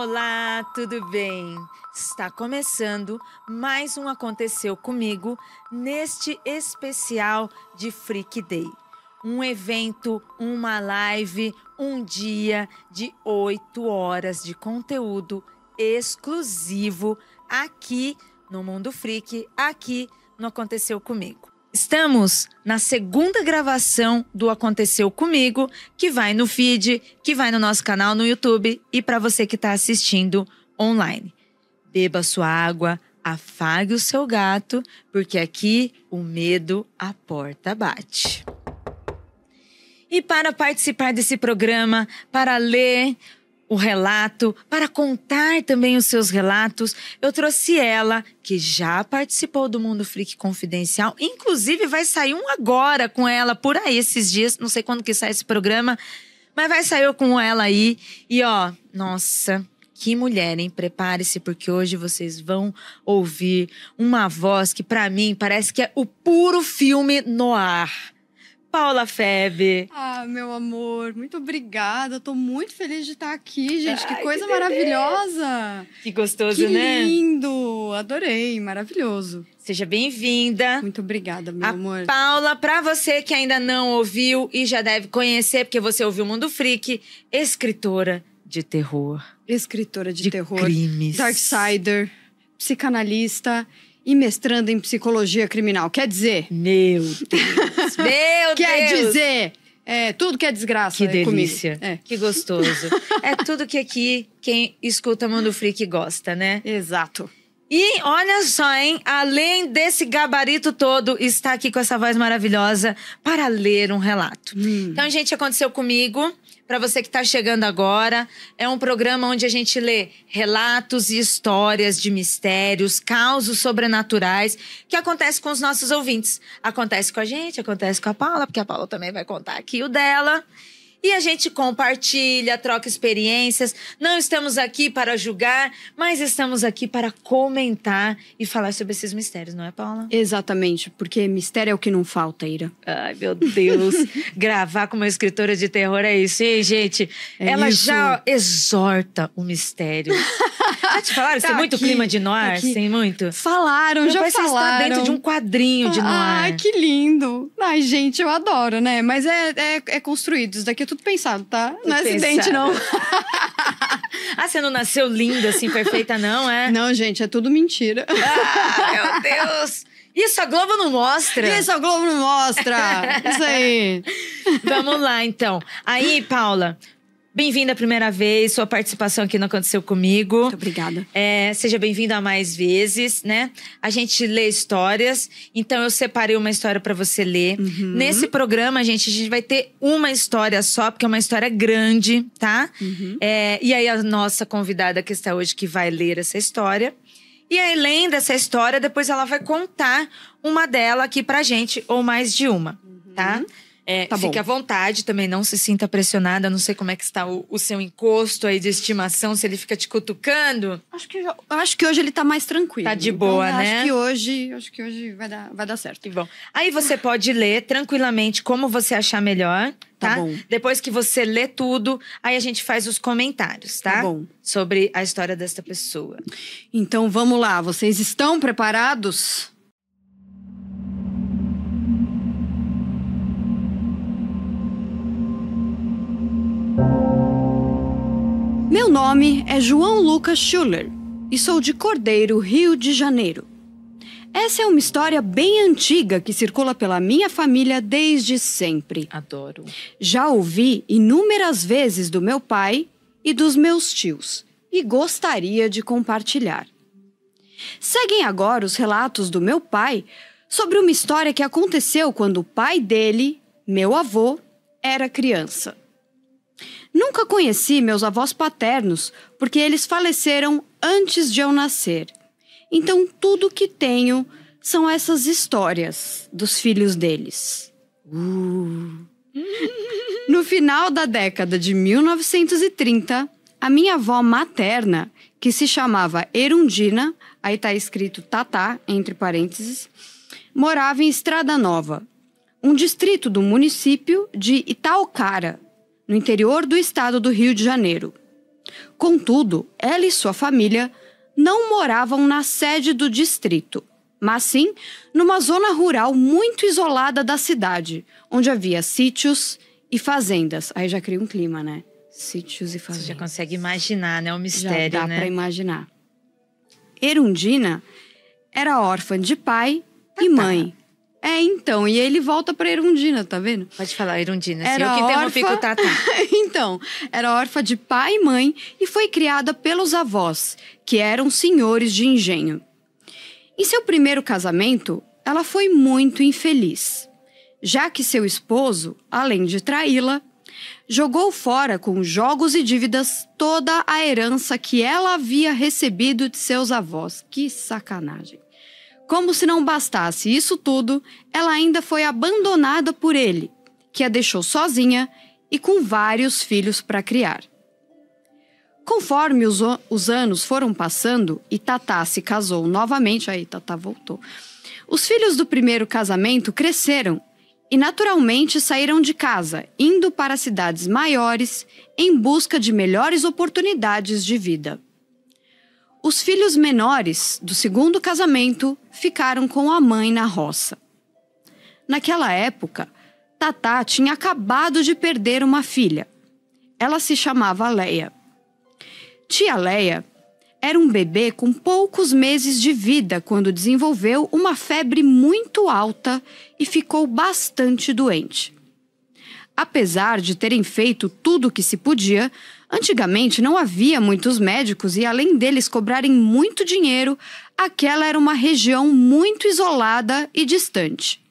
Olá, tudo bem? Está começando mais um Aconteceu Comigo neste especial de Freak Day. Um evento, uma live, um dia de 8 horas de conteúdo exclusivo aqui no Mundo Freak, aqui no Aconteceu Comigo. Estamos na segunda gravação do Aconteceu Comigo, que vai no feed, que vai no nosso canal no YouTube e para você que está assistindo online. Beba sua água, afague o seu gato, porque aqui o medo à porta bate. E para participar desse programa, para ler o relato, para contar também os seus relatos, eu trouxe ela, que já participou do Mundo Freak Confidencial. Inclusive, vai sair um agora com ela por aí esses dias. Não sei quando que sai esse programa, mas vai sair com ela aí. E ó, nossa, que mulher, hein? Prepare-se, porque hoje vocês vão ouvir uma voz que pra mim parece que é o puro filme noir. Paula Febe. Ah, meu amor, muito obrigada. Eu tô muito feliz de estar aqui, gente. Ai, que coisa que maravilhosa. Que gostoso, que né? Que lindo. Adorei, maravilhoso. Seja bem-vinda. Muito obrigada, meu amor. Paula, pra você que ainda não ouviu e já deve conhecer, porque você ouviu o Mundo Freak, escritora de terror. Escritora de terror. Crimes. Darksider, psicanalista e mestranda em psicologia criminal. Quer dizer... Meu Deus. Meu Quer Deus. dizer... tudo que é desgraça. Que delícia. Comigo. Que gostoso. É tudo que aqui quem escuta Mundo Freak gosta, né? Exato. E olha só, hein? Além desse gabarito todo, está aqui com essa voz maravilhosa para ler um relato. Então, gente, aconteceu comigo. Para você que está chegando agora, é um programa onde a gente lê relatos e histórias de mistérios, causos sobrenaturais que acontecem com os nossos ouvintes. Acontece com a gente, acontece com a Paula, porque a Paula também vai contar aqui o dela. E a gente compartilha, troca experiências. Não estamos aqui para julgar, mas estamos aqui para comentar e falar sobre esses mistérios, não é, Paula? Exatamente, porque mistério é o que não falta, Ira. Ai, meu Deus. Gravar com uma escritora de terror é isso, hein, gente? Ela isso. já exorta o mistério. Já te falaram que tem muito clima de noir? Tem muito? Falaram, já Parece falaram. Você está dentro de um quadrinho de noir. Ai, que lindo. Ai, gente, eu adoro, né? Mas é construído. Isso daqui é tudo pensado, tá? Não é acidente, não. Ah, você não nasceu linda, assim, perfeita, não, é? Não, gente, é tudo mentira. Ah, meu Deus! Isso a Globo não mostra. Isso a Globo não mostra. Isso aí. Vamos lá, então. Aí, Paula, bem-vinda a primeira vez. Sua participação aqui não aconteceu comigo. Muito obrigada. Seja bem-vinda mais vezes, né? A gente lê histórias. Então, eu separei uma história pra você ler. Nesse programa, a gente vai ter uma história só, porque é uma história grande, tá? E aí, a nossa convidada que está hoje, que vai ler essa história. E aí, além dessa história, depois ela vai contar uma dela aqui pra gente, ou mais de uma, tá? Fique à vontade, também não se sinta pressionada. Não sei como é que está o seu encosto aí de estimação, se ele fica te cutucando. Acho que hoje ele tá mais tranquilo. Tá de boa, então, né? Acho que hoje vai dar certo. Que bom. Aí você pode ler tranquilamente como você achar melhor, tá? Tá bom. Depois que você lê tudo, aí a gente faz os comentários, tá? Tá bom. Sobre a história desta pessoa. Então vamos lá, vocês estão preparados? Meu nome é João Lucas Schuller e sou de Cordeiro, Rio de Janeiro. Essa é uma história bem antiga que circula pela minha família desde sempre. Adoro. Já ouvi inúmeras vezes do meu pai e dos meus tios e gostaria de compartilhar. Seguem agora os relatos do meu pai sobre uma história que aconteceu quando o pai dele, meu avô, era criança. Nunca conheci meus avós paternos porque eles faleceram antes de eu nascer. Então, tudo que tenho são essas histórias dos filhos deles. No final da década de 1930, a minha avó materna, que se chamava Erundina, aí tá escrito Tatá, entre parênteses, morava em Estrada Nova, um distrito do município de Itaucara, no interior do estado do Rio de Janeiro. Contudo, ela e sua família não moravam na sede do distrito, mas sim numa zona rural muito isolada da cidade, onde havia sítios e fazendas. Aí já cria um clima, né? Sítios e fazendas. Você já consegue imaginar, né? O mistério, Já dá né? para imaginar. Erundina era órfã de pai e mãe. Então, e ele volta para Erundina, tá vendo? Pode falar, Erundina. Era Eu que interrompi com o Tatá. Então, era órfã de pai e mãe e foi criada pelos avós, que eram senhores de engenho. Em seu primeiro casamento, ela foi muito infeliz, já que seu esposo, além de traí-la, jogou fora com jogos e dívidas toda a herança que ela havia recebido de seus avós. Que sacanagem! Como se não bastasse isso tudo, ela ainda foi abandonada por ele, que a deixou sozinha e com vários filhos para criar. Conforme os anos foram passando e Tatá se casou novamente, aí Tatá voltou, os filhos do primeiro casamento cresceram e naturalmente saíram de casa, indo para cidades maiores em busca de melhores oportunidades de vida. Os filhos menores do segundo casamento ficaram com a mãe na roça. Naquela época, Tatá tinha acabado de perder uma filha. Ela se chamava Leia. Tia Leia era um bebê com poucos meses de vida quando desenvolveu uma febre muito alta e ficou bastante doente. Apesar de terem feito tudo o que se podia, antigamente não havia muitos médicos e, além deles cobrarem muito dinheiro, aquela era uma região muito isolada e distante.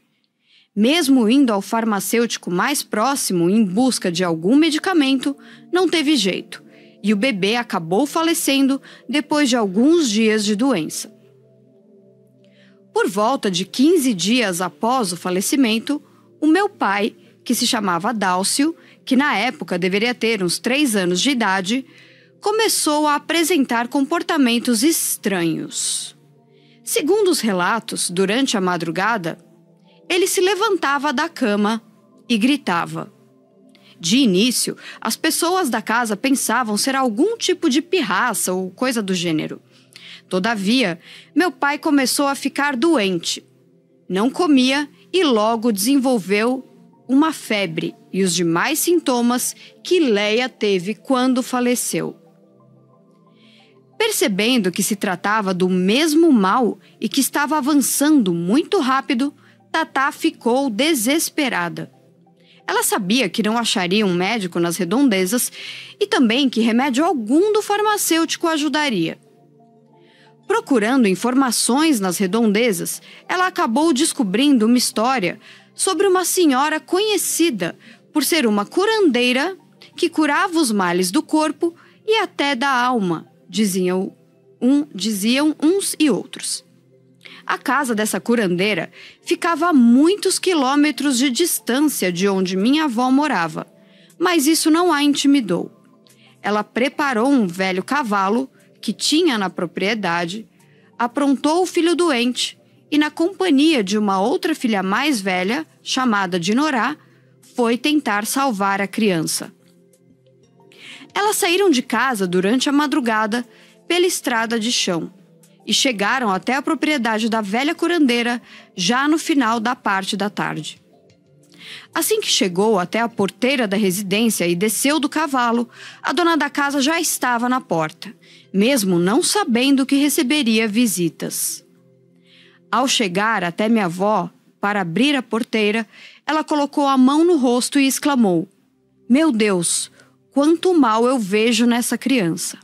Mesmo indo ao farmacêutico mais próximo em busca de algum medicamento, não teve jeito, e o bebê acabou falecendo depois de alguns dias de doença. Por volta de 15 dias após o falecimento, o meu pai, que se chamava Dálcio, que na época deveria ter uns 3 anos de idade, começou a apresentar comportamentos estranhos. Segundo os relatos, durante a madrugada, ele se levantava da cama e gritava. De início, as pessoas da casa pensavam ser algum tipo de pirraça ou coisa do gênero. Todavia, meu pai começou a ficar doente. Não comia e logo desenvolveu uma febre e os demais sintomas que Leia teve quando faleceu. Percebendo que se tratava do mesmo mal e que estava avançando muito rápido, Tatá ficou desesperada. Ela sabia que não acharia um médico nas redondezas e também que remédio algum do farmacêutico ajudaria. Procurando informações nas redondezas, ela acabou descobrindo uma história sobre uma senhora conhecida por ser uma curandeira que curava os males do corpo e até da alma, diziam uns e outros. A casa dessa curandeira ficava a muitos quilômetros de distância de onde minha avó morava, mas isso não a intimidou. Ela preparou um velho cavalo que tinha na propriedade, aprontou o filho doente e, na companhia de uma outra filha mais velha, chamada de Norá, foi tentar salvar a criança. Elas saíram de casa durante a madrugada pela estrada de chão e chegaram até a propriedade da velha curandeira já no final da parte da tarde. Assim que chegou até a porteira da residência e desceu do cavalo, a dona da casa já estava na porta, mesmo não sabendo que receberia visitas. Ao chegar até minha avó para abrir a porteira, ela colocou a mão no rosto e exclamou: "Meu Deus, quanto mal eu vejo nessa criança."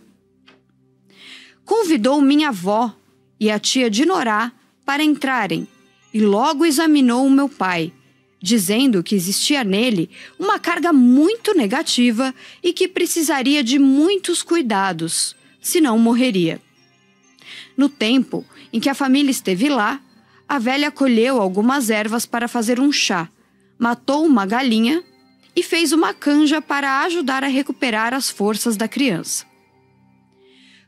Convidou minha avó e a tia de Norá para entrarem e logo examinou o meu pai, dizendo que existia nele uma carga muito negativa e que precisaria de muitos cuidados, senão morreria. No tempo em que a família esteve lá, a velha colheu algumas ervas para fazer um chá, matou uma galinha e fez uma canja para ajudar a recuperar as forças da criança.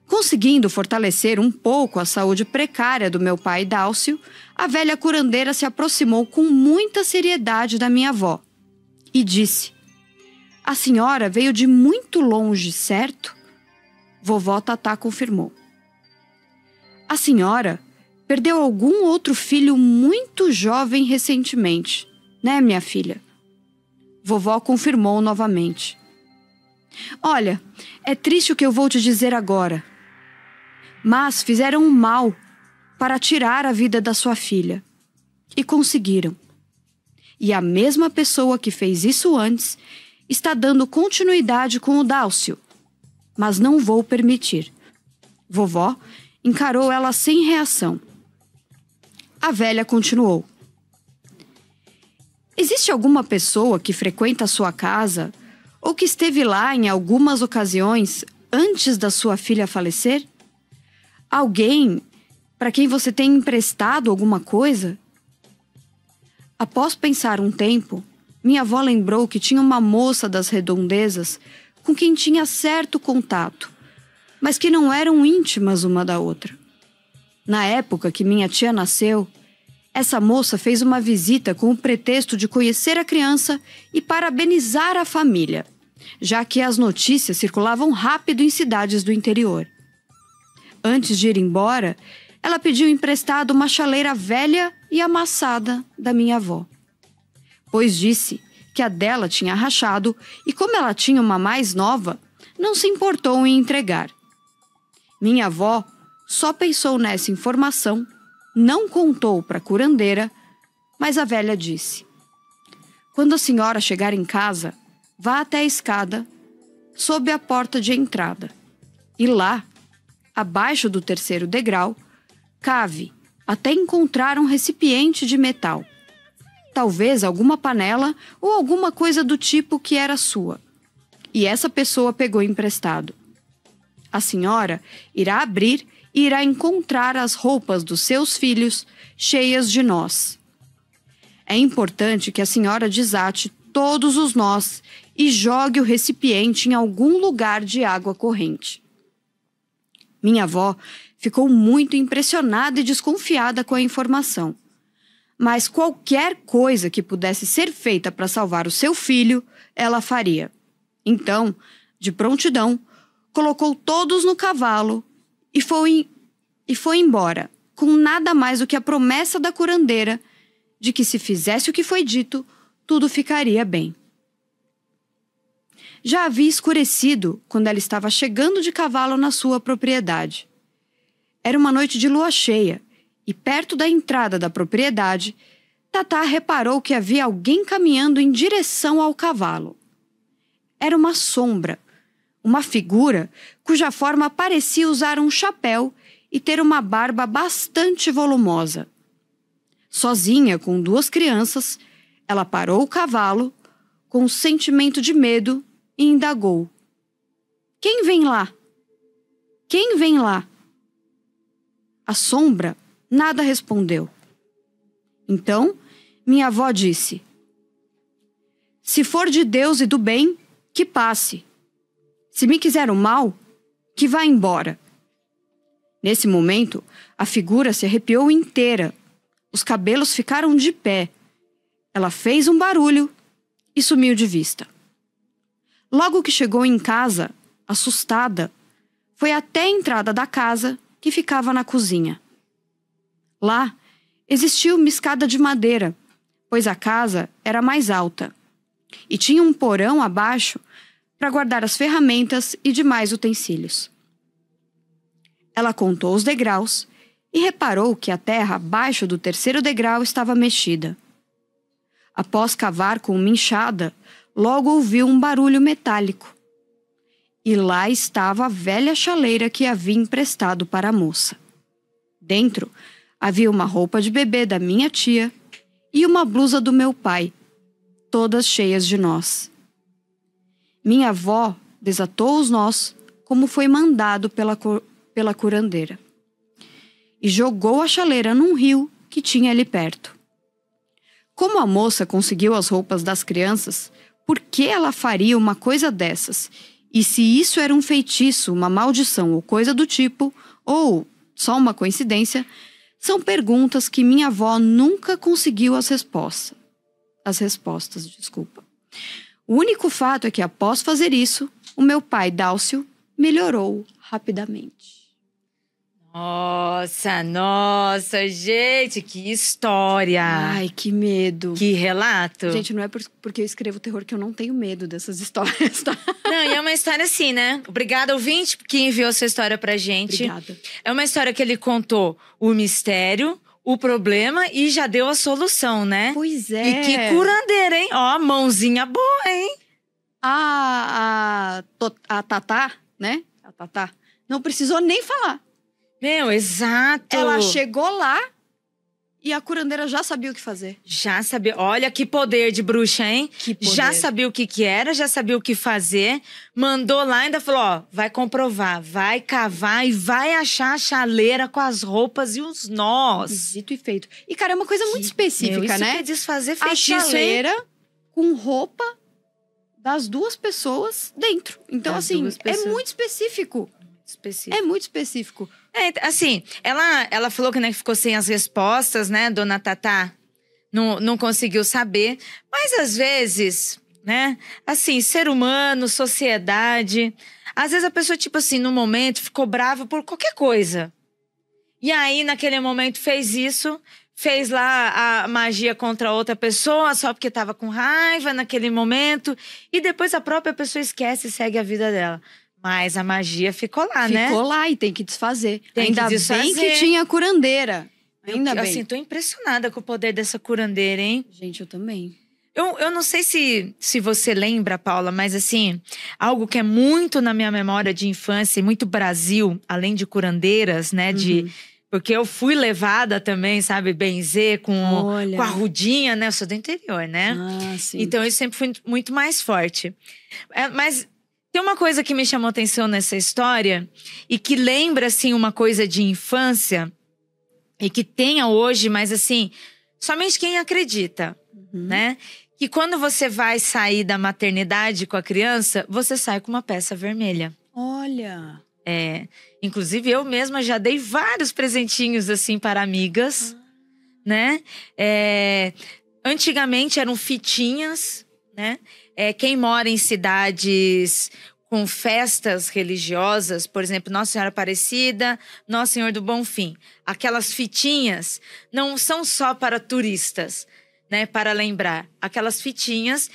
Conseguindo fortalecer um pouco a saúde precária do meu pai Dálcio, a velha curandeira se aproximou com muita seriedade da minha avó e disse: "A senhora veio de muito longe, certo?" Vovó Tatá confirmou. A senhora perdeu algum outro filho muito jovem recentemente, né, minha filha? Vovó confirmou novamente. Olha, é triste o que eu vou te dizer agora. Mas fizeram um mal para tirar a vida da sua filha. E conseguiram. E a mesma pessoa que fez isso antes está dando continuidade com o Dálcio. Mas não vou permitir. Vovó encarou ela sem reação. A velha continuou. Existe alguma pessoa que frequenta a sua casa ou que esteve lá em algumas ocasiões antes da sua filha falecer? Alguém para quem você tem emprestado alguma coisa? Após pensar um tempo, minha avó lembrou que tinha uma moça das redondezas com quem tinha certo contato, mas que não eram íntimas uma da outra. Na época que minha tia nasceu, essa moça fez uma visita com o pretexto de conhecer a criança e parabenizar a família, já que as notícias circulavam rápido em cidades do interior. Antes de ir embora, ela pediu emprestado uma chaleira velha e amassada da minha avó, pois disse que a dela tinha rachado e, como ela tinha uma mais nova, não se importou em entregar. Minha avó só pensou nessa informação, não contou para a curandeira, mas a velha disse: quando a senhora chegar em casa, vá até a escada, sob a porta de entrada, e lá, abaixo do terceiro degrau, cave até encontrar um recipiente de metal. Talvez alguma panela ou alguma coisa do tipo que era sua. E essa pessoa pegou emprestado. A senhora irá abrir e irá encontrar as roupas dos seus filhos cheias de nós. É importante que a senhora desate todos os nós e jogue o recipiente em algum lugar de água corrente. Minha avó ficou muito impressionada e desconfiada com a informação. Mas qualquer coisa que pudesse ser feita para salvar o seu filho, ela faria. Então, de prontidão, colocou todos no cavalo e foi embora, com nada mais do que a promessa da curandeira de que, se fizesse o que foi dito, tudo ficaria bem. Já havia escurecido quando ela estava chegando de cavalo na sua propriedade. Era uma noite de lua cheia e, perto da entrada da propriedade, Tatá reparou que havia alguém caminhando em direção ao cavalo. Era uma sombra, uma figura cuja forma parecia usar um chapéu e ter uma barba bastante volumosa. Sozinha com 2 crianças, ela parou o cavalo com um sentimento de medo e indagou: quem vem lá? Quem vem lá? A sombra nada respondeu. Então, minha avó disse: se for de Deus e do bem, que passe. Se me quiser o mal, que vá embora. Nesse momento, a figura se arrepiou inteira. Os cabelos ficaram de pé. Ela fez um barulho e sumiu de vista. Logo que chegou em casa, assustada, foi até a entrada da casa, que ficava na cozinha. Lá, existia uma escada de madeira, pois a casa era mais alta, e tinha um porão abaixo para guardar as ferramentas e demais utensílios. Ela contou os degraus e reparou que a terra abaixo do terceiro degrau estava mexida. Após cavar com uma enxada, logo ouviu um barulho metálico. E lá estava a velha chaleira que havia emprestado para a moça. Dentro havia uma roupa de bebê da minha tia e uma blusa do meu pai, todas cheias de nós. Minha avó desatou os nós, como foi mandado pela curandeira, e jogou a chaleira num rio que tinha ali perto. Como a moça conseguiu as roupas das crianças, por que ela faria uma coisa dessas? E se isso era um feitiço, uma maldição ou coisa do tipo, ou só uma coincidência, são perguntas que minha avó nunca conseguiu as respostas. O único fato é que, após fazer isso, o meu pai, Dálcio, melhorou rapidamente. Nossa, gente, que história! Ai, que medo. Que relato! Gente, não é porque eu escrevo terror que eu não tenho medo dessas histórias, tá? Não, e é uma história assim, né? Obrigada, ouvinte, que enviou sua história pra gente. Obrigada. É uma história que ele contou o mistério, o problema e já deu a solução, né? Pois é. E que curandeira, hein? Ó, mãozinha boa, hein? A Tatá, né? A Tatá não precisou nem falar. Meu, exato. Ela chegou lá e a curandeira já sabia o que fazer. Já sabia. Olha que poder de bruxa, hein? Que poder. Já sabia o que era, já sabia o que fazer. Mandou lá e ainda falou, ó, vai comprovar, vai cavar e vai achar a chaleira com as roupas e os nós. Dito e feito. E, cara, é uma coisa muito específica, isso né? quer desfazer A feitiço, hein? chaleira com roupa das duas pessoas dentro. Então, Das assim, duas pessoas. é muito específico. Específico. É muito específico. É, assim, ela falou que, né, que ficou sem as respostas, né, dona Tatá? Não conseguiu saber. Mas, às vezes, né, assim, ser humano, sociedade… Às vezes a pessoa, tipo assim, no momento, ficou brava por qualquer coisa. E aí, naquele momento, fez isso… Fez lá a magia contra outra pessoa só porque tava com raiva naquele momento. E depois a própria pessoa esquece e segue a vida dela. Mas a magia ficou lá, né? Ficou lá e tem que desfazer. Tem Ainda que desfazer. bem que tinha curandeira. Ainda bem. Assim, tô impressionada com o poder dessa curandeira, hein? Gente, eu também. Eu não sei se você lembra, Paula, mas assim, algo que é muito na minha memória de infância e muito Brasil, além de curandeiras, né? Porque eu fui levada também, sabe, benzer com a rudinha, né? Eu sou do interior, né? Ah, sim. Então, isso sempre foi muito mais forte. Mas tem uma coisa que me chamou atenção nessa história e que lembra, assim, uma coisa de infância e que tenha hoje, mas assim, somente quem acredita, né? Que quando você vai sair da maternidade com a criança, você sai com uma peça vermelha. Olha… Inclusive eu mesma já dei vários presentinhos assim para amigas, né? Antigamente eram fitinhas, né? Quem mora em cidades com festas religiosas, por exemplo, Nossa Senhora Aparecida, Nosso Senhor do Bonfim, aquelas fitinhas não são só para turistas, né, para lembrar. Aquelas fitinhas,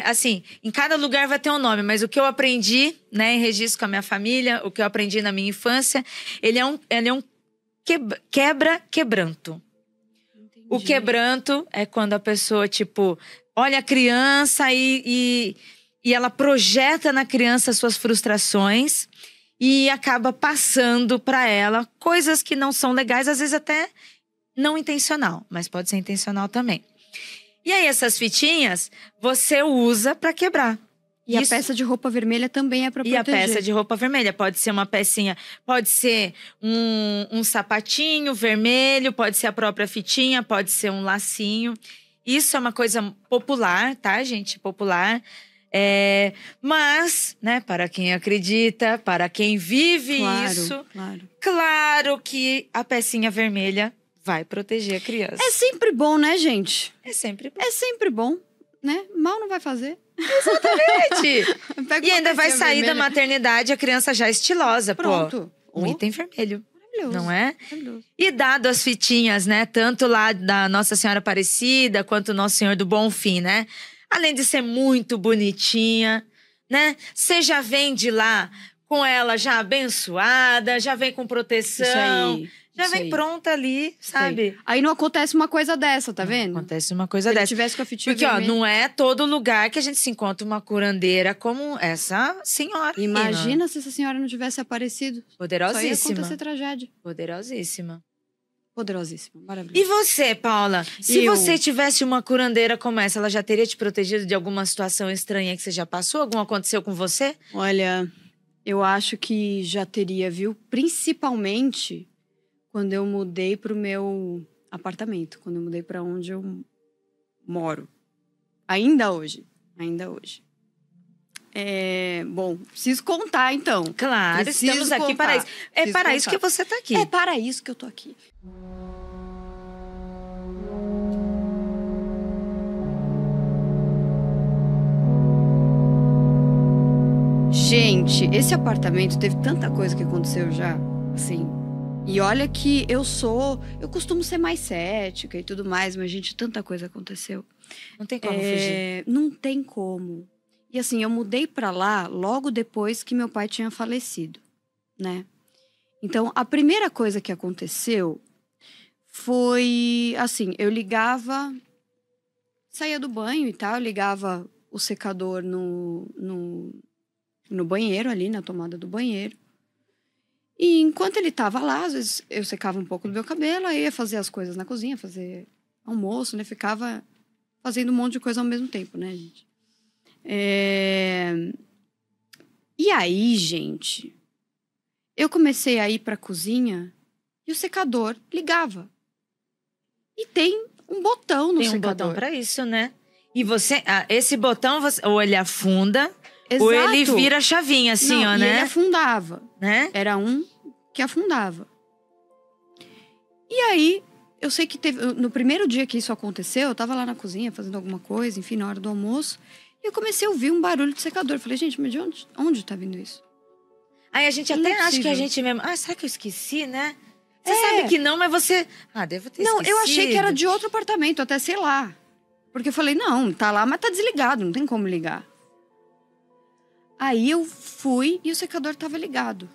assim, em cada lugar vai ter um nome, mas o que eu aprendi, né, em registro com a minha família, o que eu aprendi na minha infância, ele é um quebra-quebranto. O quebranto é quando a pessoa, tipo, olha a criança e ela projeta na criança suas frustrações e acaba passando para ela coisas que não são legais, às vezes até não intencional, mas pode ser intencional também. E aí, essas fitinhas, você usa para quebrar. E isso. A peça de roupa vermelha também é para proteger. E a peça de roupa vermelha pode ser uma pecinha, pode ser um sapatinho vermelho, pode ser a própria fitinha, pode ser um lacinho. Isso é uma coisa popular, tá, gente? Popular. Mas, né, para quem acredita, para quem vive isso, claro que a pecinha vermelha vai proteger a criança. É sempre bom, né, gente? É sempre bom. É sempre bom, né? Mal não vai fazer. Exatamente. E ainda vai sair da maternidade a criança já estilosa, pronto. Pô. Um item vermelho. Maravilhoso. Não é? Maravilhoso. E dado as fitinhas, né? Tanto lá da Nossa Senhora Aparecida, quanto Nosso Senhor do Bonfim, né? Além de ser muito bonitinha, né? Você já vem de lá com ela já abençoada, já vem com proteção. Isso aí. Já vem pronta ali, sabe? Aí não acontece uma coisa dessa, tá vendo? Não acontece uma coisa dessa. Se ele tivesse com a fitinha Porque, vermelha. não é todo lugar que a gente se encontra uma curandeira como essa senhora. Imagina se essa senhora não tivesse aparecido. Poderosíssima. Só ia acontecer tragédia. Poderosíssima. Poderosíssima, maravilhoso. E você, Paula? Se você tivesse uma curandeira como essa, ela já teria te protegido de alguma situação estranha que você já passou? Algum aconteceu com você? Olha, eu acho que já teria, viu? Principalmente quando eu mudei pro meu apartamento. Quando eu mudei pra onde eu moro. Ainda hoje. Bom, preciso contar, então. Claro, preciso estamos aqui para isso. É para isso que você tá aqui. É para isso que eu tô aqui. Gente, esse apartamento teve tanta coisa que aconteceu já, assim. E olha que eu costumo ser mais cética e tudo mais, mas, gente, tanta coisa aconteceu. Não tem como fugir. Não tem como. E assim, eu mudei pra lá logo depois que meu pai tinha falecido, né? Então, a primeira coisa que aconteceu foi, assim, eu ligava, saía do banho e tal, eu ligava o secador no banheiro ali, na tomada do banheiro. E enquanto ele tava lá, às vezes eu secava um pouco do meu cabelo, aí ia fazer as coisas na cozinha, fazer almoço, né? Ficava fazendo um monte de coisa ao mesmo tempo, né, gente? E aí, gente, eu comecei a ir pra cozinha e o secador ligava. E tem um botão no secador. Tem um botão pra isso, né? E você... esse botão, ou ele afunda, Exato. ou ele vira a chavinha, assim, Não, ó, e né? ele afundava. Né? Era um que afundava. E aí, eu sei que no primeiro dia que isso aconteceu, eu tava lá na cozinha fazendo alguma coisa, enfim, na hora do almoço. E eu comecei a ouvir um barulho de secador. Eu falei, gente, mas de onde tá vindo isso? Aí a gente até acha que a gente mesmo... será que eu esqueci, né? Você sabe que não, mas você... devo ter esquecido. Não, eu achei que era de outro apartamento, até sei lá. Porque eu falei, não, tá lá, mas tá desligado, não tem como ligar. Aí eu fui e o secador tava ligado.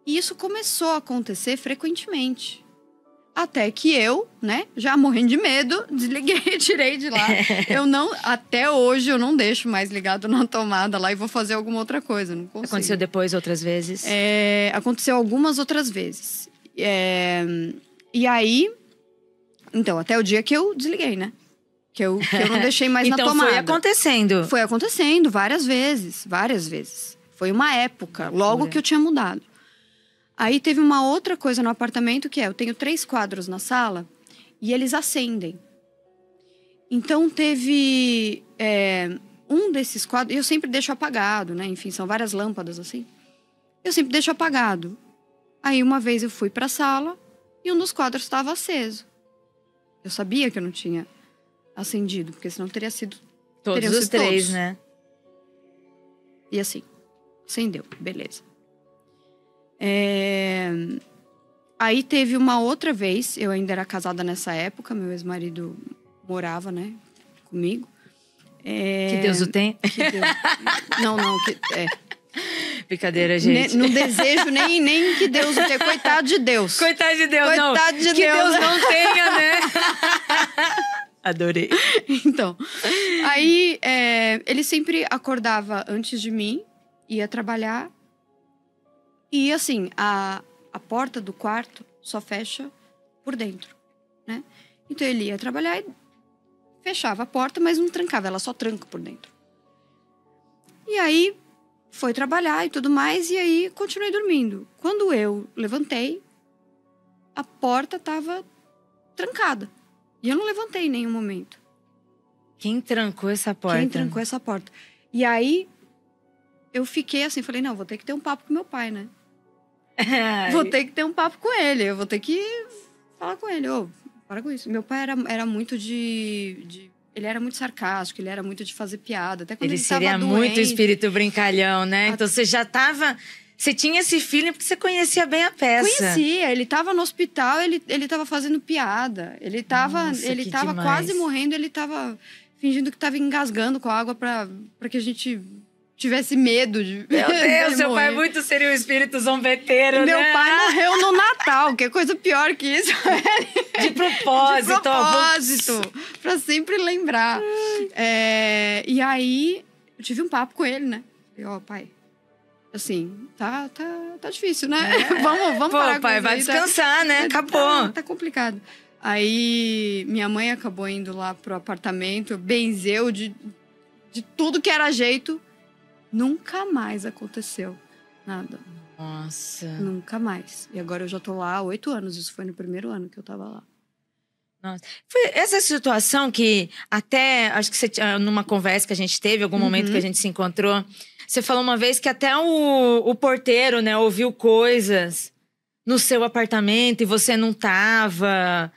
E isso começou a acontecer frequentemente. Até que eu, né, já morrendo de medo, desliguei, tirei de lá. Até hoje eu não deixo mais ligado na tomada lá e vou fazer alguma outra coisa, não consigo. Aconteceu depois outras vezes? Aconteceu algumas outras vezes. E aí, então, até o dia que eu desliguei, né? Que eu não deixei mais na tomada. Então foi acontecendo? Foi acontecendo várias vezes, várias vezes. Foi uma época, logo que eu tinha mudado. Aí teve uma outra coisa no apartamento que eu tenho 3 quadros na sala e eles acendem. Então teve um desses quadros, eu sempre deixo apagado, né? Enfim, são várias lâmpadas assim. Eu sempre deixo apagado. Aí uma vez eu fui pra sala e um dos quadros estava aceso. Eu sabia que eu não tinha acendido, porque senão teria sido... Todos os 3, né? E assim, acendeu, beleza. Aí teve uma outra vez, eu ainda era casada nessa época, meu ex-marido morava, né, comigo. Que Deus o tenha. Não, brincadeira, gente. Não desejo nem que Deus o tenha. Coitado de Deus. Coitado de Deus, não. Coitado de Deus. Que Deus não tenha, né? Adorei. Então, aí ele sempre acordava antes de mim, ia trabalhar. E assim, a porta do quarto só fecha por dentro, né? Então ele ia trabalhar e fechava a porta, mas não trancava, ela só tranca por dentro. E aí foi trabalhar e tudo mais, e aí continuei dormindo. Quando eu levantei, a porta estava trancada. E eu não levantei em nenhum momento. Quem trancou essa porta? Quem trancou essa porta? E aí eu fiquei assim, falei, não, vou ter que ter um papo com meu pai, né? Vou ter que ter um papo com ele, eu vou ter que falar com ele. Para com isso. Meu pai era muito ele era muito sarcástico, ele era muito de fazer piada. Até quando ele seria doente, muito espírito brincalhão, né? Então você já tava... Você tinha esse feeling porque você conhecia bem a peça. Conhecia. Ele tava no hospital, ele tava fazendo piada. Ele tava quase morrendo, ele tava fingindo que tava engasgando com a água pra que a gente... tivesse medo de... Meu Deus, seu pai muito seria um espírito zombeteiro, né? Meu pai morreu no Natal, que é coisa pior que isso. De propósito. De propósito, pra sempre lembrar. E aí, eu tive um papo com ele, né? Falei, pai, assim, tá difícil, né? Vamos parar com pai, vai descansar, né? Acabou. Tá complicado. Aí, minha mãe acabou indo lá pro apartamento, benzeu de tudo que era jeito. Nunca mais aconteceu nada. Nossa. Nunca mais. E agora eu já tô lá há 8 anos. Isso foi no primeiro ano que eu tava lá. Nossa. Foi essa situação que até... Acho que você, numa conversa que a gente teve, algum momento que a gente se encontrou... Você falou uma vez que até o porteiro, né, ouviu coisas no seu apartamento e você não tava...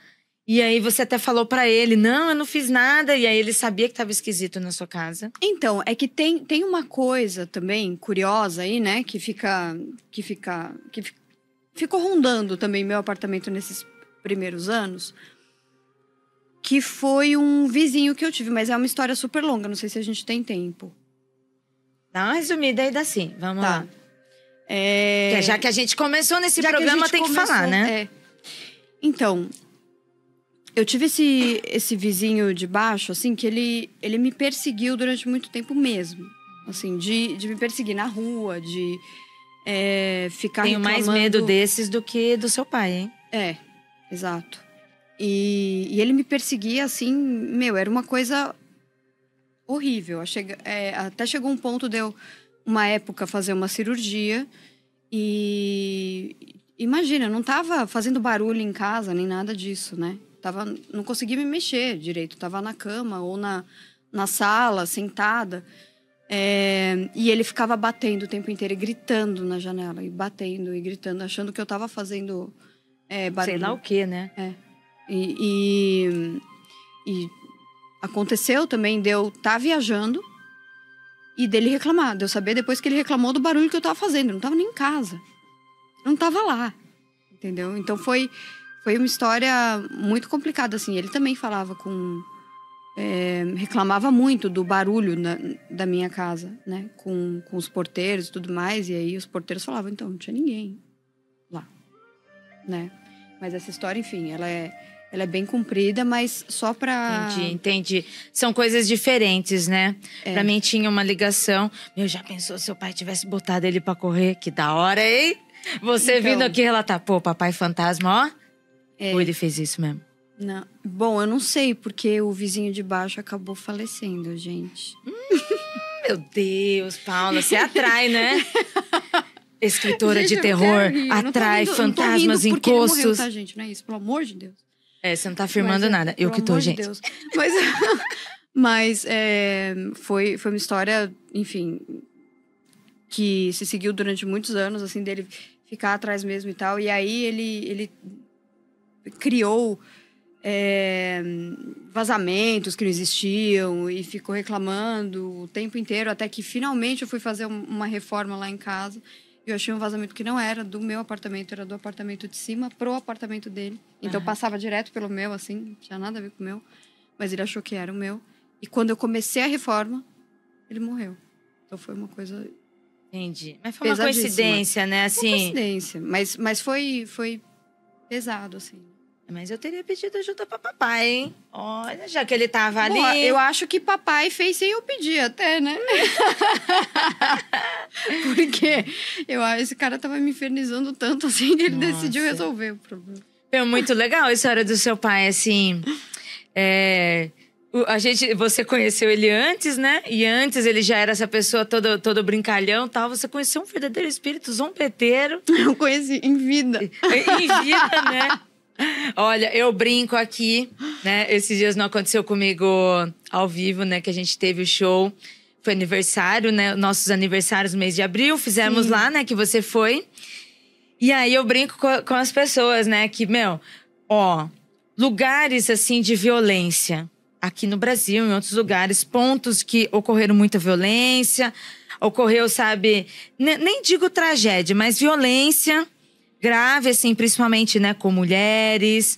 E aí você até falou pra ele, não, eu não fiz nada. E aí ele sabia que tava esquisito na sua casa. Então, é que tem uma coisa também curiosa aí, né? Ficou rondando também meu apartamento nesses primeiros anos. Que foi um vizinho que eu tive, mas é uma história super longa. Não sei se a gente tem tempo. Dá uma resumida aí, dá sim. Vamos Tá. lá. Já que a gente começou nesse programa, tem que falar, né? Então, eu tive esse vizinho de baixo, assim, que ele me perseguiu durante muito tempo mesmo. Assim, de me perseguir na rua, de ficar Tenho mais medo desses do que do seu pai, hein? É, exato. E ele me perseguia, assim, era uma coisa horrível. Até chegou um ponto de eu, uma época, fazer uma cirurgia. E imagina, eu não tava fazendo barulho em casa, nem nada disso, né? Não conseguia me mexer direito. Tava na cama ou na sala, sentada. E ele ficava batendo o tempo inteiro e gritando na janela. E batendo e gritando, achando que eu tava fazendo barulho. Sei lá o quê, né? E aconteceu também de eu estar viajando e dele reclamar. De eu saber depois que ele reclamou do barulho que eu tava fazendo. Eu não tava nem em casa. Eu não tava lá. Entendeu? Então foi uma história muito complicada, assim. Ele também falava reclamava muito do barulho da minha casa, né? Com os porteiros e tudo mais. E aí os porteiros falavam, então, não tinha ninguém lá, né? Mas essa história, enfim, ela é bem comprida, mas só pra... Entendi. São coisas diferentes, né? Pra mim tinha uma ligação. Já pensou se seu pai tivesse botado ele pra correr? Que da hora, hein? Você vindo aqui relatar, pô, papai fantasma, ó. Ou ele fez isso mesmo? Não. Bom, eu não sei, porque o vizinho de baixo acabou falecendo, gente. Meu Deus, Paula, você atrai, né? Escritora de terror, atrai fantasmas, encostos. Ele morreu, tá, gente? Não é isso, pelo amor de Deus. Você não tá afirmando nada. Eu que tô, gente. Deus. Mas foi uma história, enfim, que se seguiu durante muitos anos, assim, dele ficar atrás mesmo e tal. E aí ele criou vazamentos que não existiam e ficou reclamando o tempo inteiro, até que finalmente eu fui fazer uma reforma lá em casa. Eu achei um vazamento que não era do meu apartamento, era do apartamento de cima pro apartamento dele. Então eu passava direto pelo meu, assim, não tinha nada a ver com o meu. Mas ele achou que era o meu. E quando eu comecei a reforma, ele morreu. Então foi uma coisa... Entendi. Mas foi uma coincidência, né? Assim... Uma coincidência. Mas foi pesado, assim. Mas eu teria pedido ajuda pra papai, hein? Olha, já que ele tava ali... Bom, eu acho que papai fez sem eu pedir até, né? Porque esse cara tava me infernizando tanto, assim, que ele decidiu resolver o problema. Muito legal a história do seu pai, assim... Você conheceu ele antes, né? E antes ele já era essa pessoa todo brincalhão e tal. Você conheceu um verdadeiro espírito zombeteiro. Eu conheci em vida. Em vida, né? Olha, eu brinco aqui, né? Esses dias não aconteceu comigo ao vivo, né? Que a gente teve o show. Foi aniversário, né? Nossos aniversários no mês de abril. Fizemos lá, né? Que você foi. E aí eu brinco com as pessoas, né? Que, lugares, assim, de violência. Aqui no Brasil, em outros lugares. Pontos que ocorreram muita violência. Ocorreu, sabe... Nem digo tragédia, mas violência... grave, assim, principalmente, né, com mulheres,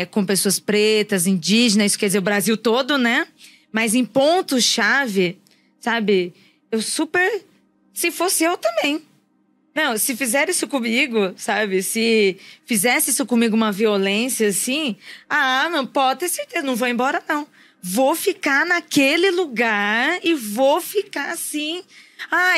com pessoas pretas, indígenas, quer dizer, o Brasil todo, né? Mas em pontos-chave, sabe? Eu super... Se fosse eu também. Não, se fizer isso comigo, sabe? Se fizesse isso comigo uma violência, assim... não, pode ter certeza, não vou embora, não. Vou ficar naquele lugar e vou ficar assim...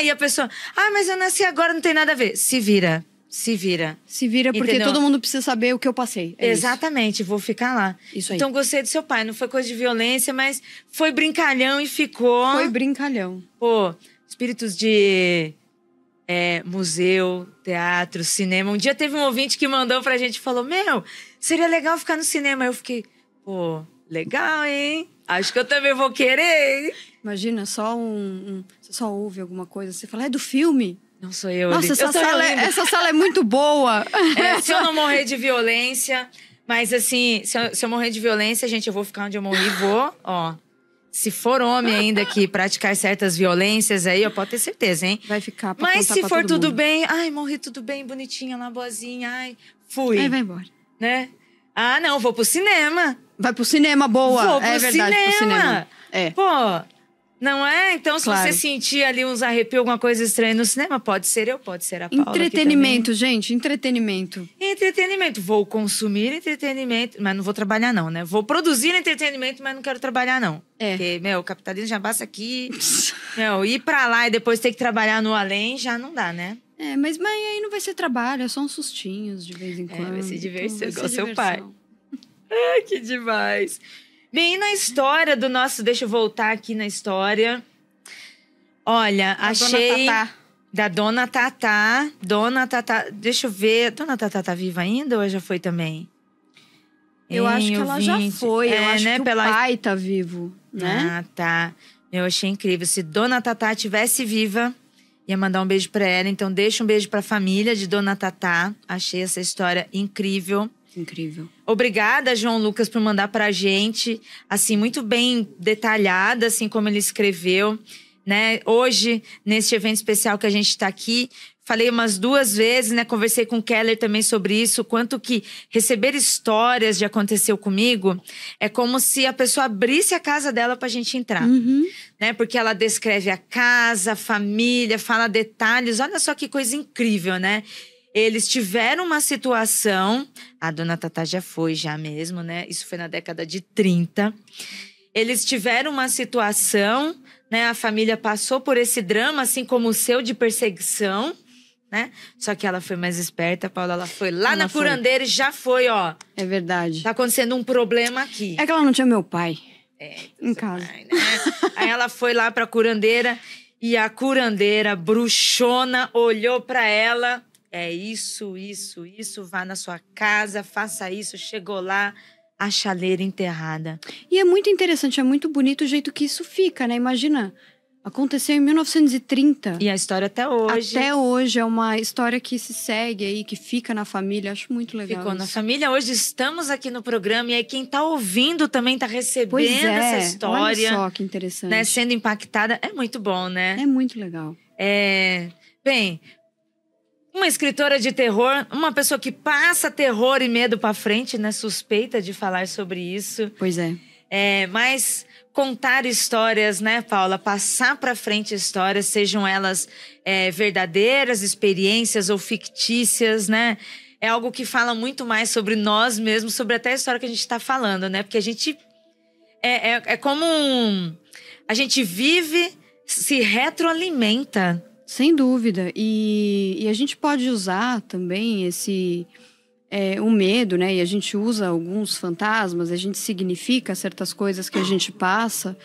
e a pessoa... mas eu nasci agora, não tem nada a ver. Se vira. Se vira. Se vira, porque entendeu? Todo mundo precisa saber o que eu passei. Exatamente, vou ficar lá. Isso aí. Então, gostei do seu pai. Não foi coisa de violência, mas foi brincalhão e ficou... Foi brincalhão. Pô, espíritos de museu, teatro, cinema. Um dia teve um ouvinte que mandou pra gente e falou... seria legal ficar no cinema. Eu fiquei... legal, hein? Acho que eu também vou querer, hein? Imagina, você só ouve alguma coisa. Você fala, é do filme... Não sou eu. Nossa, essa sala é muito boa. Se eu não morrer de violência, Mas assim, se eu morrer de violência, gente, eu vou ficar onde eu morri, vou, ó. Se for homem ainda que praticar certas violências aí, eu posso ter certeza, hein? Vai ficar pra Mas contar se pra for todo tudo mundo. bem, ai, morri tudo bem, bonitinha lá, boazinha, ai, fui. Aí vai embora. Né? Ah, não, vou pro cinema. Vai pro cinema, boa. Vou pro É verdade, pro cinema. É. Pô, não é? Então, se Claro. você sentir ali uns arrepios, alguma coisa estranha no cinema, pode ser eu, pode ser a Paula. Entretenimento, gente, entretenimento. Entretenimento. Vou consumir entretenimento, mas não vou trabalhar, não, né? Vou produzir entretenimento, mas não quero trabalhar, não. É. Porque, meu, o capitalismo já basta aqui. Meu, ir pra lá e depois ter que trabalhar no além já não dá, né? É, mas aí não vai ser trabalho, é só uns sustinhos de vez em quando. Vai ser diversão, Vai igual ser seu pai. diversão. Ai, que demais. Bem, e na história do nosso... Deixa eu voltar aqui na história. Olha, achei... Dona Tatá. Da Dona Tatá. Dona Tatá... Deixa eu ver. Dona Tatá tá viva ainda ou já foi também? Eu acho que ela já foi. Eu acho né, que o pai tá vivo, né? Ah, tá. Eu achei incrível. Se Dona Tatá tivesse viva, ia mandar um beijo pra ela. Então, deixa um beijo pra família de Dona Tatá. Achei essa história incrível. Incrível. Obrigada, João Lucas, por mandar pra gente. Assim, muito bem detalhada, assim como ele escreveu. Né? Hoje, nesse evento especial que a gente tá aqui, falei umas 2 vezes, né? Conversei com o Keller também sobre isso. Quanto que receber histórias de aconteceu comigo é como se a pessoa abrisse a casa dela pra gente entrar. Uhum. Né? Porque ela descreve a casa, a família, fala detalhes. Olha só que coisa incrível, né? Eles tiveram uma situação... A Dona Tatá já foi, já mesmo, né? Isso foi na década de 30. Eles tiveram uma situação, né? A família passou por esse drama, assim como o seu, de perseguição, né? Só que ela foi mais esperta, Paula. Ela foi lá na curandeira e já foi, ó. É verdade. Tá acontecendo um problema aqui. É que ela não tinha meu pai em casa. Pai, né? Aí ela foi lá pra curandeira e a curandeira, bruxona, olhou pra ela. É isso, vá na sua casa, faça isso. Chegou lá, a chaleira enterrada. E é muito interessante, é muito bonito o jeito que isso fica, né? Imagina, aconteceu em 1930. E a história até hoje. Até hoje é uma história que se segue aí, que fica na família. Acho muito legal. Ficou isso. na família. Hoje estamos aqui no programa e aí quem tá ouvindo também tá recebendo essa história. Olha só que interessante. Né, sendo impactada. É muito bom, né? É muito legal. Bem, uma escritora de terror, uma pessoa que passa terror e medo pra frente, né? Suspeita de falar sobre isso. Pois é. Mas contar histórias, né, Paula? Passar pra frente histórias, sejam elas verdadeiras, experiências ou fictícias, né? É algo que fala muito mais sobre nós mesmos, sobre até a história que a gente tá falando, né? Porque a gente... É como a gente vive, se retroalimenta. Sem dúvida. E a gente pode usar também o medo, né? E a gente usa alguns fantasmas, a gente significa certas coisas que a gente passa.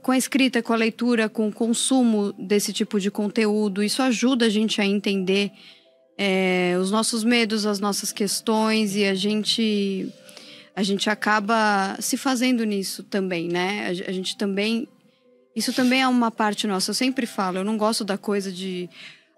Com a escrita, com a leitura, com o consumo desse tipo de conteúdo. Isso ajuda a gente a entender os nossos medos, as nossas questões. E a gente acaba se fazendo nisso também, né? A gente também... Isso também é uma parte nossa. Eu sempre falo, eu não gosto da coisa de...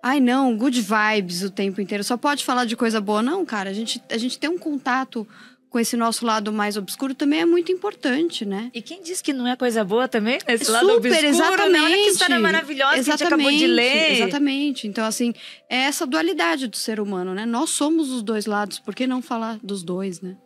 Ai, não, good vibes o tempo inteiro. Só pode falar de coisa boa. Não, cara, a gente ter um contato com esse nosso lado mais obscuro também é muito importante, né? E quem diz que não é coisa boa também? Esse Super, lado obscuro, exatamente. né? Olha que história maravilhosa que a gente acabou de ler. Exatamente. Então, assim, é essa dualidade do ser humano, né? Nós somos os dois lados, por que não falar dos dois, né?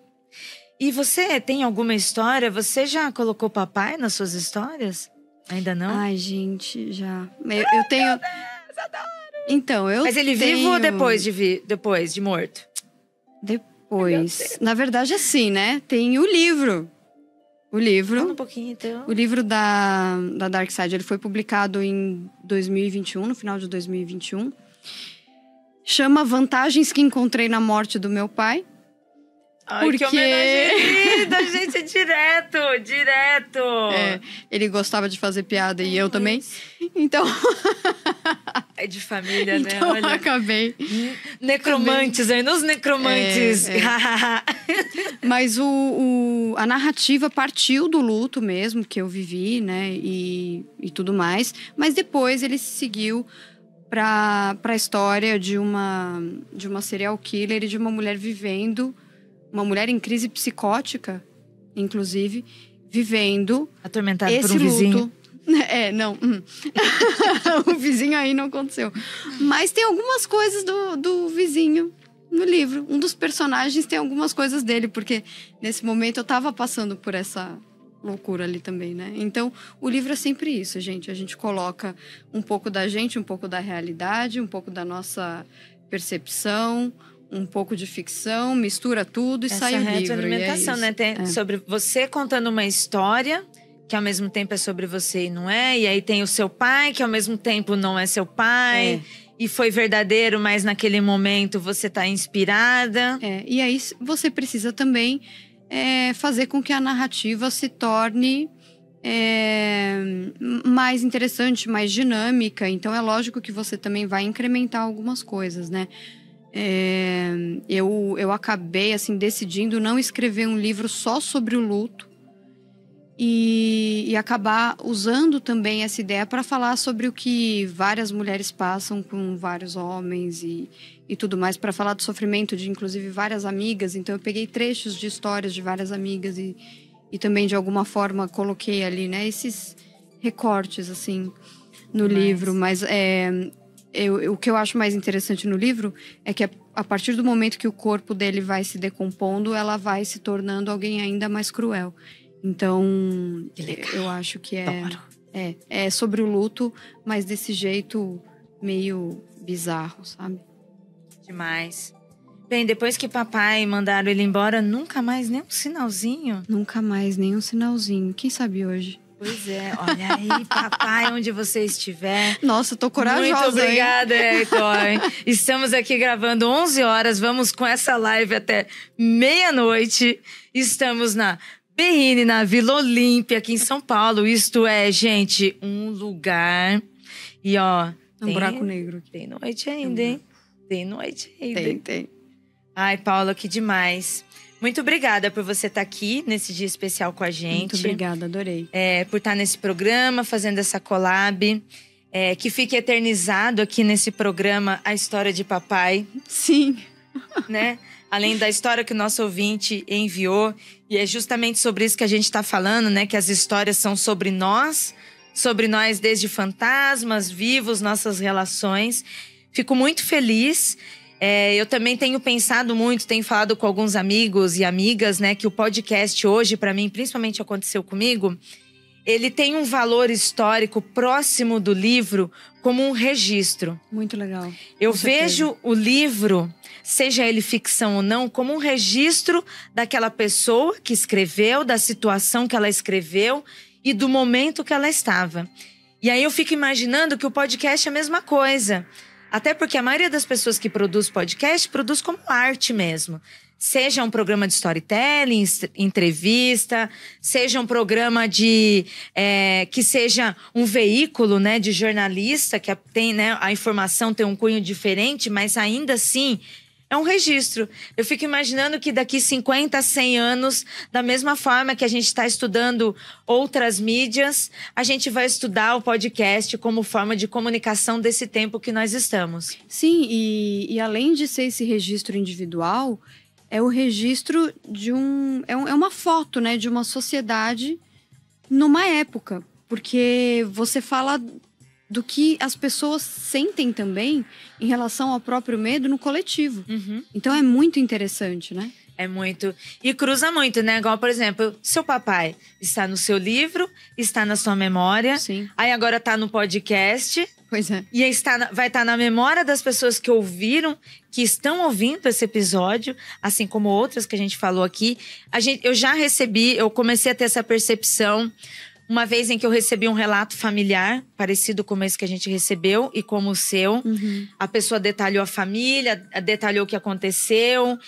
E você tem alguma história? Você já colocou papai nas suas histórias? Ainda não? Ai, gente, já. Eu tenho... Meu Deus, adoro! Então, Mas ele vivo ou depois de morto? Depois. Na verdade, assim, né? Tem o livro. O livro... Fala um pouquinho, então. O livro da Dark Side, ele foi publicado em 2021, no final de 2021. Chama Vantagens que Encontrei na Morte do Meu Pai. Ai, que homenagem linda, gente, direto. Ele gostava de fazer piada e eu também. Então... É de família, né? Então, Olha. acabei. Necromantes, aí, nos necromantes. Mas a narrativa partiu do luto mesmo, que eu vivi, né? E tudo mais. Mas depois ele seguiu para a história de uma serial killer e de uma mulher vivendo uma mulher em crise psicótica, inclusive, vivendo Atormentada esse por um vizinho. luto. Não. O vizinho aí não aconteceu. Mas tem algumas coisas do vizinho no livro. Um dos personagens tem algumas coisas dele, porque nesse momento eu tava passando por essa loucura ali também, né? Então, o livro é sempre isso, gente. A gente coloca um pouco da gente, um pouco da realidade, um pouco da nossa percepção, um pouco de ficção, mistura tudo e sai o livro. Essa retroalimentação, né? Sobre você contando uma história que ao mesmo tempo é sobre você e não é. E aí tem o seu pai, que ao mesmo tempo não é seu pai. E foi verdadeiro, mas naquele momento você tá inspirada. E aí você precisa também fazer com que a narrativa se torne mais interessante, mais dinâmica. Então é lógico que você também vai incrementar algumas coisas, né? Eu acabei, assim, decidindo não escrever um livro só sobre o luto. E acabar usando também essa ideia para falar sobre o que várias mulheres passam com vários homens e tudo mais, para falar do sofrimento de, inclusive, várias amigas. Então, eu peguei trechos de histórias de várias amigas e também, de alguma forma, coloquei ali, né, esses recortes, assim, no livro. Mas o que eu acho mais interessante no livro é que, a partir do momento que o corpo dele vai se decompondo, ela vai se tornando alguém ainda mais cruel. Então, eu acho que é sobre o luto, mas desse jeito meio bizarro, sabe? Demais. Bem, depois que papai mandaram ele embora, nunca mais nem um sinalzinho? Nunca mais nem um sinalzinho. Quem sabe hoje? Pois é, olha aí, papai, onde você estiver. Nossa, tô corajosa. Muito obrigada, Heitor. Estamos aqui gravando 11 horas, vamos com essa live até meia-noite. Estamos na Berrine, na Vila Olímpia, aqui em São Paulo. Isto é, gente, um lugar. E ó, um buraco negro. Tem noite ainda, hein? Tem noite ainda. Tem. Ai, Paula, que demais. Muito obrigada por você estar aqui nesse dia especial com a gente. Muito obrigada, adorei. Por estar nesse programa, fazendo essa collab. Que fique eternizado aqui nesse programa a história de papai. Sim. Né? Além da história que o nosso ouvinte enviou. E é justamente sobre isso que a gente está falando, né? Que as histórias são sobre nós desde fantasmas, vivos, nossas relações. Fico muito feliz. Eu também tenho pensado muito, tenho falado com alguns amigos e amigas, né? Que o podcast hoje, para mim, principalmente aconteceu comigo, ele tem um valor histórico próximo do livro como um registro. Muito legal. Eu vejo o livro, seja ele ficção ou não, como um registro daquela pessoa que escreveu, da situação que ela escreveu e do momento que ela estava. E aí eu fico imaginando que o podcast é a mesma coisa. Até porque a maioria das pessoas que produz podcast, produz como arte mesmo. Seja um programa de storytelling, entrevista, seja um programa que seja um veículo, né, de jornalista, que tem, né, a informação tem um cunho diferente, mas ainda assim é um registro. Eu fico imaginando que daqui 50, 100 anos, da mesma forma que a gente está estudando outras mídias, a gente vai estudar o podcast como forma de comunicação desse tempo que nós estamos. Sim, e além de ser esse registro individual, é o registro de é uma foto, né, de uma sociedade numa época. Porque você fala do que as pessoas sentem também em relação ao próprio medo no coletivo. Uhum. Então é muito interessante, né? É muito. E cruza muito, né? Igual, por exemplo, seu papai está no seu livro, está na sua memória. Sim. Aí agora está no podcast. Pois é. E aí vai estar na memória das pessoas que ouviram, que estão ouvindo esse episódio, assim como outras que a gente falou aqui. Eu comecei a ter essa percepção uma vez em que eu recebi um relato familiar, parecido com esse que a gente recebeu e como o seu. Uhum. A pessoa detalhou a família, detalhou o que aconteceu.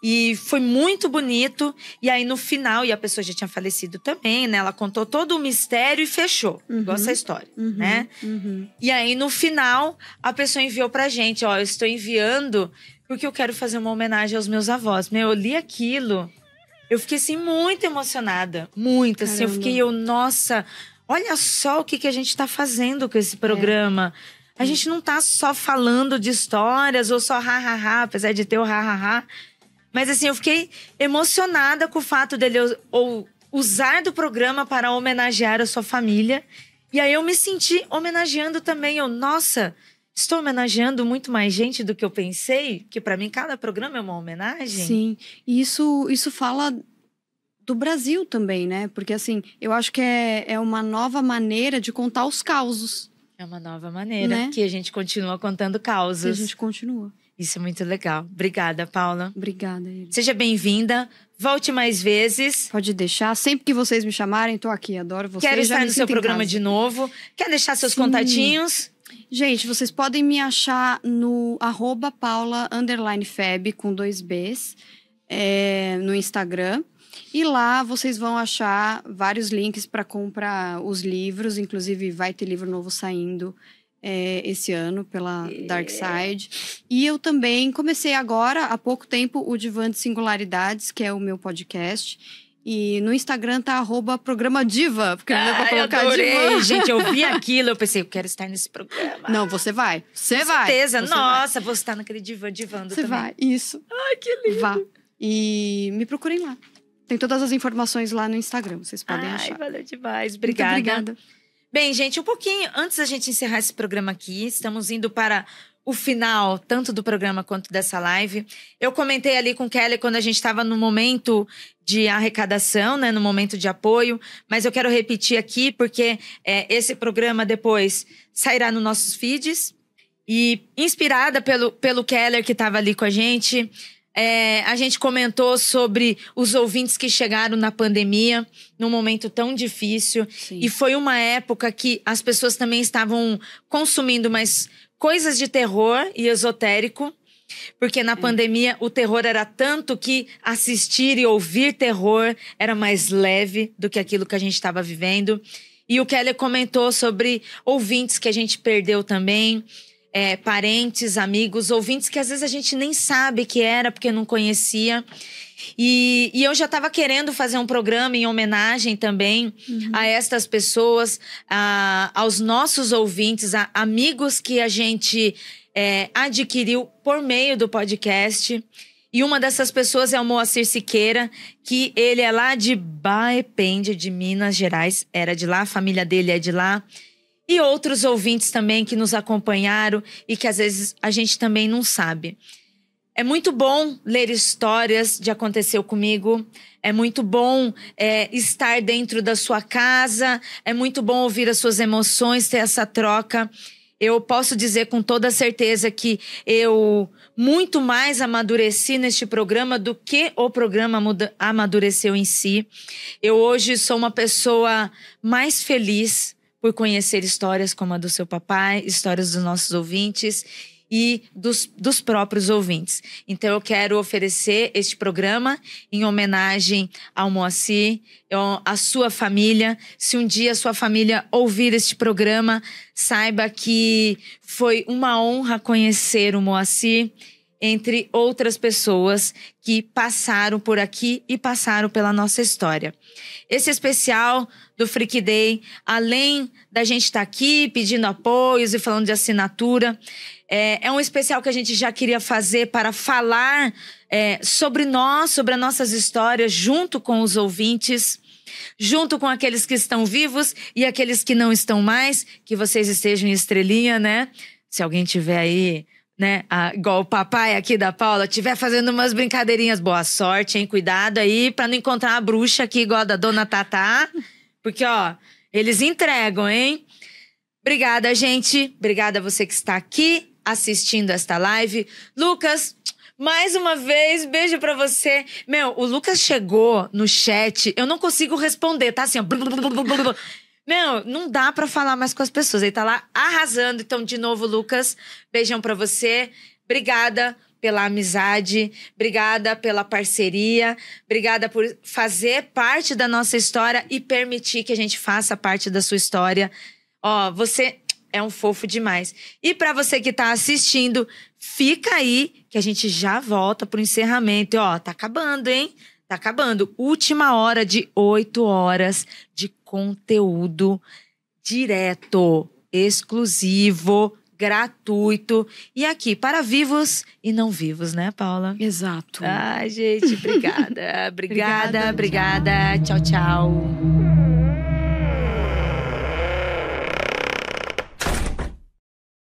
E foi muito bonito. E aí, no final, e a pessoa já tinha falecido também, né? Ela contou todo o mistério e fechou. Igual essa história, né? Uhum. E aí, no final, a pessoa enviou pra gente. Ó, eu estou enviando porque eu quero fazer uma homenagem aos meus avós. Eu li aquilo. Eu fiquei, assim, muito emocionada. Muito, assim. Eu fiquei, nossa, olha só o que a gente tá fazendo com esse programa. A gente não tá só falando de histórias ou só ha-ha-ha, apesar de ter o ha-ha-ha. Mas assim, eu fiquei emocionada com o fato dele usar do programa para homenagear a sua família. E aí eu me senti homenageando também. Nossa, estou homenageando muito mais gente do que eu pensei. Que para mim cada programa é uma homenagem. Sim, e isso fala do Brasil também, né? Porque assim, eu acho que é uma nova maneira de contar os causos. É uma nova maneira, né? Que a gente continua contando causas. Que a gente continua. Isso é muito legal. Obrigada, Paula. Obrigada, Eli. Seja bem-vinda. Volte mais vezes. Pode deixar. Sempre que vocês me chamarem, tô aqui. Adoro vocês. Quero estar no seu programa de novo. Quer deixar seus contatinhos? Gente, vocês podem me achar no @paula_feb com 2 Bs no Instagram. E lá vocês vão achar vários links para comprar os livros. Inclusive, vai ter livro novo saindo esse ano pela Dark Side. E eu também comecei agora, há pouco tempo, o Divã de Singularidades, que é o meu podcast. E no Instagram tá @programa Diva, porque não dá pra colocar Diva. Gente, eu vi aquilo, eu pensei, eu quero estar nesse programa. Não, você vai. Você Com vai. certeza. Você Nossa, vou estar naquele divando você também. vai, isso. Ai, que lindo. Vá. E me procurem lá. Tem todas as informações lá no Instagram, vocês podem achar. Valeu demais. Obrigada. Muito obrigada. Bem, gente, um pouquinho antes da gente encerrar esse programa aqui, estamos indo para o final, tanto do programa quanto dessa live. Eu comentei ali com o Kelly quando a gente estava no momento de arrecadação, né, no momento de apoio, mas eu quero repetir aqui porque esse programa depois sairá nos nossos feeds. E inspirada pelo Keller que estava ali com a gente comentou sobre os ouvintes que chegaram na pandemia, num momento tão difícil. Sim. E foi uma época que as pessoas também estavam consumindo mais coisas de terror e esotérico. Porque na pandemia o terror era tanto que assistir e ouvir terror era mais leve do que aquilo que a gente estava vivendo. E o Keller comentou sobre ouvintes que a gente perdeu também. Parentes, amigos, ouvintes que às vezes a gente nem sabe que era porque não conhecia. E eu já estava querendo fazer um programa em homenagem também a estas pessoas, aos nossos ouvintes, a amigos que a gente adquiriu por meio do podcast. E uma dessas pessoas é o Moacir Siqueira, que ele é lá de Baepende, de Minas Gerais. Era de lá, a família dele é de lá. E outros ouvintes também que nos acompanharam e que às vezes a gente também não sabe. É muito bom ler histórias de aconteceu comigo. É muito bom estar dentro da sua casa. É muito bom ouvir as suas emoções, ter essa troca. Eu posso dizer com toda certeza que eu muito mais amadureci neste programa do que o programa amadureceu em si. Eu hoje sou uma pessoa mais feliz por conhecer histórias como a do seu papai, histórias dos nossos ouvintes e dos próprios ouvintes. Então eu quero oferecer este programa em homenagem ao Moacir, à sua família. Se um dia a sua família ouvir este programa, saiba que foi uma honra conhecer o Moacir, entre outras pessoas que passaram por aqui e passaram pela nossa história. Esse especial do Freak Day, além da gente estar aqui pedindo apoios e falando de assinatura, é um especial que a gente já queria fazer para falar sobre nós, sobre as nossas histórias, junto com os ouvintes, junto com aqueles que estão vivos e aqueles que não estão mais, que vocês estejam em estrelinha, né? Se alguém tiver aí, né, igual o papai aqui da Paula, tiver fazendo umas brincadeirinhas, boa sorte, hein? Cuidado aí pra não encontrar uma bruxa aqui igual a da Dona Tatá, porque, eles entregam, hein? Obrigada, gente. Obrigada a você que está aqui assistindo esta live. Lucas, mais uma vez, beijo pra você. O Lucas chegou no chat, eu não consigo responder, tá assim, ó. Não dá pra falar mais com as pessoas. Ele tá lá arrasando. Então, de novo, Lucas, beijão pra você. Obrigada pela amizade. Obrigada pela parceria. Obrigada por fazer parte da nossa história e permitir que a gente faça parte da sua história. Você é um fofo demais. E pra você que tá assistindo, fica aí que a gente já volta pro encerramento. E, tá acabando, hein? Tá acabando. Última hora de 8 horas de conteúdo direto, exclusivo gratuito. E aqui, para vivos e não vivos, né, Paula? Exato. Ai, gente, obrigada. Obrigada. Tchau, tchau.